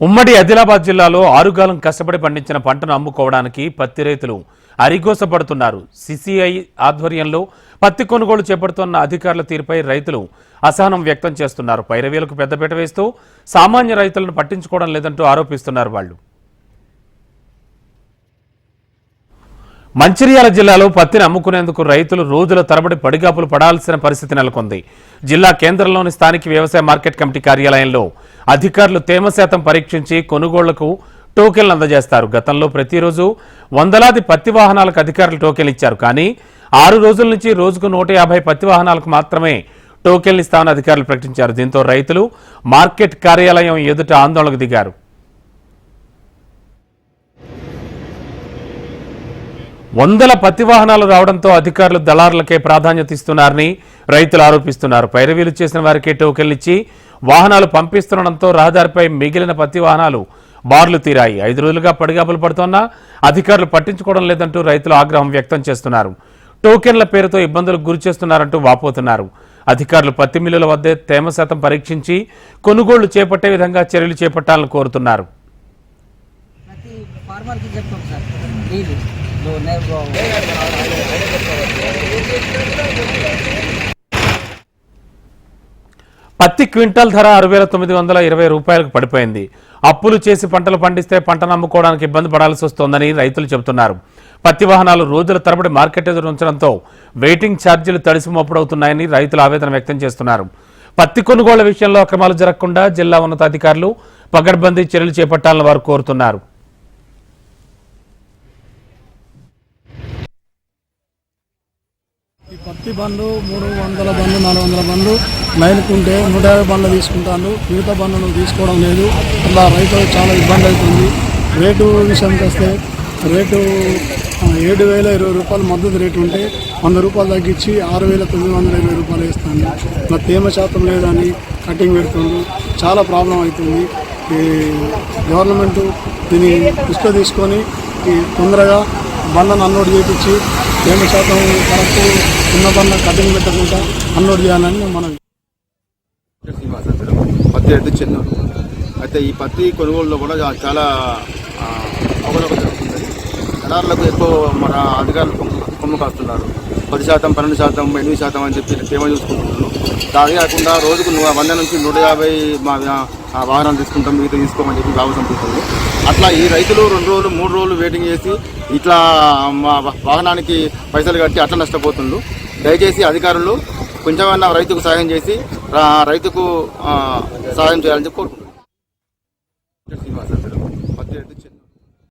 ఉమ్మడి ఆదిలాబాద్ జిల్లాలో ఆరుగాలం కష్టపడి పండించిన పంటను అమ్ముకోవడానికి పత్తి రైతులు అరిగోసపడుతున్నారు. సిసిఐ ఆధ్వర్యంలో పత్తి కొనుగోలు చేపడుతున్న అధికారుల తీరుపై రైతులు అసహనం వ్యక్తం చేస్తున్నారు. పైరవీలకు పెద్దపీట వేస్తూ సామాన్య రైతులను పట్టించుకోవడం లేదంటూ ఆరోపిస్తున్నారు. వాళ్ళు మంచిర్యాల జిల్లాలో పత్తిని అమ్ముకునేందుకు రైతులు రోజుల తరబడి పడిగాపులు పడాల్సిన పరిస్థితి నెలకొంది. జిల్లా కేంద్రంలోని స్థానిక వ్యవసాయ మార్కెట్ కమిటీ కార్యాలయంలో అధికారులు తేమ శాతం పరీక్షించి కొనుగోళ్లకు టోకెన్లు అందజేస్తారు. గతంలో ప్రతిరోజు వందలాది పత్తి వాహనాలకు అధికారులు టోకెన్లు ఇచ్చారు. కానీ 6 రోజుల నుంచి రోజుకు 150 పత్తి వాహనాలకు మాత్రమే టోకెన్లు ఇస్తామని అధికారులు ప్రకటించారు. దీంతో రైతులు మార్కెట్ కార్యాలయం ఎదుట ఆందోళనకు దిగారు. వందల పత్తి వాహనాలు రావడంతో అధికారులు దళారులకే ప్రాధాన్యత ఇస్తున్నారని రైతులు ఆరోపిస్తున్నారు. పైరవీలు చేసిన వారికే టోకెన్లు ఇచ్చి వాహనాలు పంపిస్తుండడంతో రహదారిపై మిగిలిన పత్తి వాహనాలు బార్లు తీరాయి. 5 రోజులుగా పడిగాపులు పడుతున్నా అధికారులు పట్టించుకోవడం లేదంటూ రైతులు ఆగ్రహం వ్యక్తం చేస్తున్నారు. టోకెన్ల పేరుతో ఇబ్బందులకు గురి చేస్తున్నారంటూ వాపోతున్నారు. అధికారులు పత్తి మిల్లుల వద్దే తేమ శాతం పరీక్షించి కొనుగోళ్లు చేపట్టే విధంగా చర్యలు చేపట్టాలని కోరుతున్నారు. పత్తి క్వింటాల్ ధర 6,920 రూపాయలకు పడిపోయింది. అప్పులు చేసి పంటలు పండిస్తే పంటను అమ్ముకోవడానికి ఇబ్బంది పడాల్సి వస్తోందని రైతులు చెబుతున్నారు. పత్తి వాహనాలు రోజుల తరబడి మార్కెట్ ఎదురు ఉంచడంతో వెయిటింగ్ ఛార్జీలు తడిసి మోపుడవుతున్నాయని రైతులు ఆవేదన వ్యక్తం చేస్తున్నారు. పత్తి కొనుగోళ్ల విషయంలో అక్రమాలు జరగకుండా జిల్లా ఉన్నతాధికారులు పకడ్బందీ చర్యలు చేపట్టాలని వారు కోరుతున్నారు. ఈ పత్తి బండ్లు 300 బండ్లు 400 బండ్లు లైన్కుంటే 150 బండ్లు తీసుకుంటాను. మిగతా బండ్లను తీసుకోవడం లేదు. అలా రైతులకు చాలా ఇబ్బంది అవుతుంది. రేటు విషయానికి వస్తే రేటు 7,020 రూపాయలు మద్దతు రేటు ఉంటే 100 రూపాయలు తగ్గించి 6,920 రూపాయలు వేస్తాను. నా తేమ శాతం లేదని కటింగ్ పెడుతుంది. చాలా ప్రాబ్లం అవుతుంది. ఈ గవర్నమెంట్ దీన్ని దృష్టిలో తీసుకొని తొందరగా బండ్లను అన్లోడ్ చేయించి తేమ శాతం కరెక్ట్ ఉన్న బండ్ల కటింగ్ పెట్టకుండా అన్లోడ్ చేయాలని మనం పత్తి రైతు చెందారు. అయితే ఈ పత్తి కొనుగోలులో కూడా చాలా అవకతవకలు జరుగుతుంది. దళారులకు ఎక్కువ మన అధికారులు కొమ్ము కాస్తున్నారు. 10%, 12%, 8% అని చెప్పి తేమ చూసుకుంటున్నారు. అదే కాకుండా రోజుకు 100 నుంచి 150 వాహనాలు తీసుకుంటాం, మిగతా తీసుకోమని చెప్పి లాభం సంపిస్తుంది. అట్లా ఈ రైతులు 2 రోజులు 3 రోజులు వెయిటింగ్ చేసి ఇట్లా మా వాహనానికి పైసలు కట్టి అట్లా నష్టపోతుండ్రు. దయచేసి అధికారులు కొంచెమన్నా రైతుకు సహాయం చేసి రైతుకు సహాయం చేయాలని చెప్పి కోరుకుంటున్నాను.